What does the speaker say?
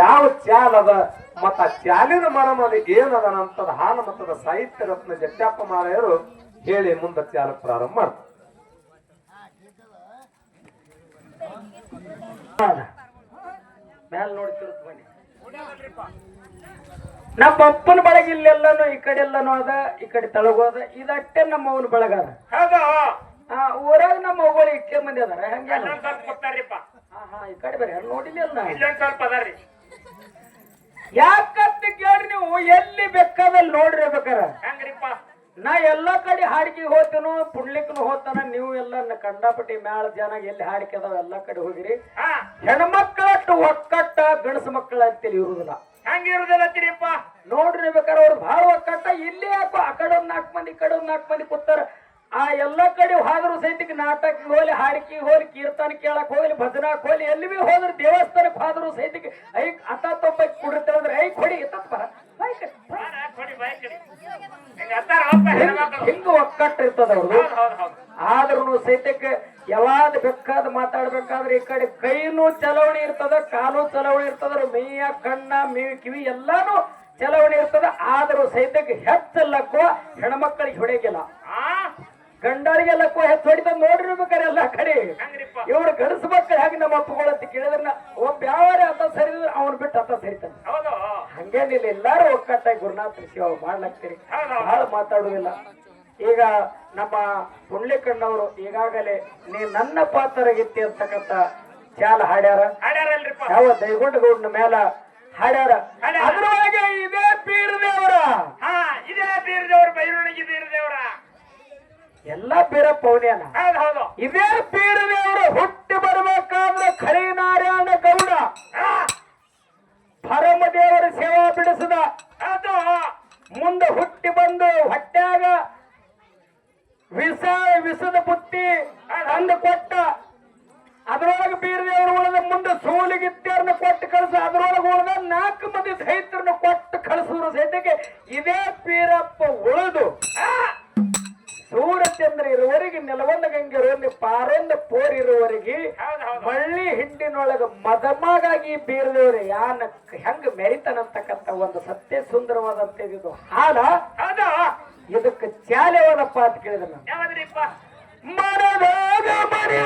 ಯಾವ ಚಾಲ್ ಅದ ಮತ್ತ ಚಾಲಿನ ಮರಮಲ್ಲಿ ಏನದ ಅಂತದ ಹಾಲು ಮತದ ಸಾಹಿತ್ಯ ರತ್ನ ಜಟ್ಟಪ್ಪ ಮಾರಾಯರು ಹೇಳಿ ಮುಂದೆ ಚಾಲ ಪ್ರಾರಂಭ ಮಾಡ್ತಾರೆ. ಮ್ಯಾಲ ನೋಡ್ತಿರುತ್ತ ಬನ್ನಿ. ನಮ್ಮ ಅಪ್ಪನ ಬಳಗ ಇಲ್ಲೆಲ್ಲಾನು ಈ ಕಡೆ ಎಲ್ಲಾನು ಅದ, ಈ ಕಡೆ ತಳಗೋದ, ಇದಟ್ಟೆ ನಮ್ಮ ಅವನ ಬಳಗ ಅದ. ಊರಾಗ ನಮ್ಮ ಅವ್ಗಳು ಇಷ್ಟೇ ಮಂದಿ ಅದಾರ. ಹಂಗೆ ಈ ಕಡೆ ಬೇರೆ ನೋಡಿಲ್ಲ. ಯಾಕಂತ ಕೇಳ್ರಿ ನೀವು ಎಲ್ಲಿ ಬೇಕಾದಲ್ಲಿ ನೋಡ್ರಿ ಬೇಕಾರ. ನಾ ಎಲ್ಲಾ ಕಡೆ ಹಾಡಿಕೆ ಹೋಗ್ತೇನು, ಪುಣ್ಲಿಕ್ನು ಹೋಗ್ತಾನ. ನೀವು ಎಲ್ಲ ಕಂಡಾಪಟ್ಟಿ ಮ್ಯಾಳ ಜನ ಎಲ್ಲಿ ಹಾಡಿಕೆ ಅದಾವ ಎಲ್ಲಾ ಕಡೆ ಹೋಗಿರಿ. ಹೆಣ್ಮಕ್ಳಷ್ಟು ಒಕ್ಕಟ್ಟ ಗಣಸ ಮಕ್ಕಳ ಅಂತೇಳಿ ಇರುದಿಲ್ಲ. ಹಂಗಿರುದಿಲ್ಲಪ್ಪ ನೋಡ್ರಿ ಬೇಕಾರೆ ಅವ್ರು ಬಹಳ ಒಕ್ಕಟ್ಟ. ಇಲ್ಲಿ ಯಾಕೋ ಆ ಕಡೆ ಒಂದ್ 4 ಮಂದಿ, ಈ ಕಡೆ ಒಂದ್ 4 ಮಂದಿ ಕೂತಾರ. ಆ ಎಲ್ಲಾ ಕಡೆ ಹೋದ್ರು ಸಹಿತಕ್ಕೆ ನಾಟಕ ಹೋಗ್ಲಿ, ಹಾಡಿಕೆ ಹೋಗ್ಲಿ, ಕೀರ್ತನ ಕೇಳಕ್ ಹೋಗ್ಲಿ, ಭಜನಾಕ್ ಹೋಗ್ಲಿ, ಎಲ್ಲಿ ಬಿ ಹೋದ್ರು ದೇವಸ್ಥಾನಕ್ಕೆ ಹೋದ್ರು ಸಹಿತಕ್ಕೆ ಐಕ್ ಅತ್ತೊಬ್ಬ ಕುಡಿರ್ತೇವೆ ಅಂದ್ರೆ ಐಕ್ ಹೊಡಿ ಎತ್ತ ಬರ ಹಿಂಗ ಒಕ್ಕಟ್ಟ ಇರ್ತದ ಅವ್ರು. ಆದ್ರೂ ಸಹಿತಕ್ಕೆ ಯಾವಾಗ ಬೇಕಾದ ಮಾತಾಡ್ಬೇಕಾದ್ರೆ ಈ ಕಡೆ ಕೈನೂ ಚಲವಣಿ ಇರ್ತದ, ಕಾಲು ಚಲವಣಿ ಇರ್ತದ, ಮೈಯ ಕಣ್ಣ ಮೇವಿ ಕಿವಿ ಎಲ್ಲಾನು ಚಲವಣಿ ಇರ್ತದ. ಆದ್ರೂ ಸಹಿತಕ್ಕೆ ಹೆಚ್ಚಲ್ಲಕ್ಕೋ ಹೆಣ್ಮಕ್ಳಿಗೆ ಹೊಡೆಯಲ್ಲ, ಗಂಡರಿಗೆಲ್ಲಕ್ಕೋ ಹೆಚ್ಚು ಹೊಡಿತದ. ನೋಡಿರ್ಬೇಕಾರೆ ಎಲ್ಲಾ ಕಡೆ ಇವ್ರು ಗಣಸ ಮಕ್ಕಳು ಹಾಗೆ ನಮ್ಮ ಅಪ್ಪಗಳಂತ ಕೇಳಿದ್ರ ಒಬ್ಬ ಯಾವಾರ ಅತ್ತ ಸರಿದ್ರೆ ಅವ್ನು ಬಿಟ್ಟು ಅತ್ತ ಸರಿತಾನೆ. ಹಂಗೇನಿಲ್ಲ, ಎಲ್ಲಾರು ಒಕ್ಕಟ್ಟಾಗಿ ಗುರುನಾಥ ಶಿವ ಮಾಡ್ಲಾಗ್ತೀರಿ, ಬಹಳ ಮಾತಾಡುದಿಲ್ಲ. ಈಗ ನಮ್ಮ ಪುಣ್ಯಕಣ್ಣವರು ಈಗಾಗಲೇ ನೀ ನನ್ನ ಪಾತ್ರಗಿತ್ತಿ ಅಂತಕ್ಕಂತ ಚಾಲ ಹಾಡ್ಯಾರ. ಯಾವ ದೈಗೊಂಡಗೌಡನ ಮೇಲ ಹಾಡ್ಯಾರ. ಅದ್ರೊಳಗೆ ಇದೇ ಪೀರದೇವರ, ಇದೇ ಬೀರದೇವ್ರ, ಬೈರುಣಿಗೆ ಬೀರದೇವ್ರ ಎಲ್ಲಾ ಪೀರ ಪೌನ್ಯಾನ. ಇದೇ ಪೀರದೇವರು ಹುಟ್ಟಿ ಬರ್ಬೇಕಾದ್ರೆ ಖರೀ ನಾರಾಯಣ ಗೌಡ ಪರಮದೇವರ ಸೇವಾ ಬಿಡಿಸಿದ. ಮುಂದೆ ಹುಟ್ಟಿ ಬಂದು ಹೊಟ್ಟ್ಯಾಗ ವಿಷದ ಬುತ್ತಿ ತಂದು ಕೊಟ್ಟ. ಅದ್ರೊಳಗೆ ಬೀರದೇವರು ಉಳಿದ ಮುಂದೆ ಸೋಲಿಗಿತ್ಯಾರನ್ನ ಕೊಟ್ಟು ಕಳಿಸ. ಅದ್ರೊಳಗೆ ಉಳಿದ 4 ಮಂದಿ ದೈತ್ರನ್ನ ಕೊಟ್ಟು ಕಳಿಸಿದ್ರು ಸಹಿತಕ್ಕೆ ಇದೇ ಪೀರಪ್ಪ ಉಳಿದು ಸೂರಚಂದ್ರ ಇರುವವರೆಗೆ, ನೆಲವೊಂದ ಗಂಗೆರುವಲ್ಲಿ ಪಾರೊಂದ ಪೋರ್ ಇರುವವರೆಗೆ ಮಳ್ಳಿ ಹಿಂಡಿನೊಳಗ ಮದಮಾಗಾಗಿ ಬೀರದೇವ್ರೆ ಯಾನ ಹೆಂಗ ಮೆರಿತಾನಂತಕ್ಕಂಥ ಒಂದು ಸತ್ಯ ಸುಂದರವಾದಂತ ಇದು ಹಾಡ. ಇದಕ್ಕೆ ಚಾಲೆವಾದಪ್ಪ ಅಂತ ಕೇಳಿದ. ಯಾವ್ದ್ರಿಪ್ಪ? ಮನದಾಗ ಮನೆ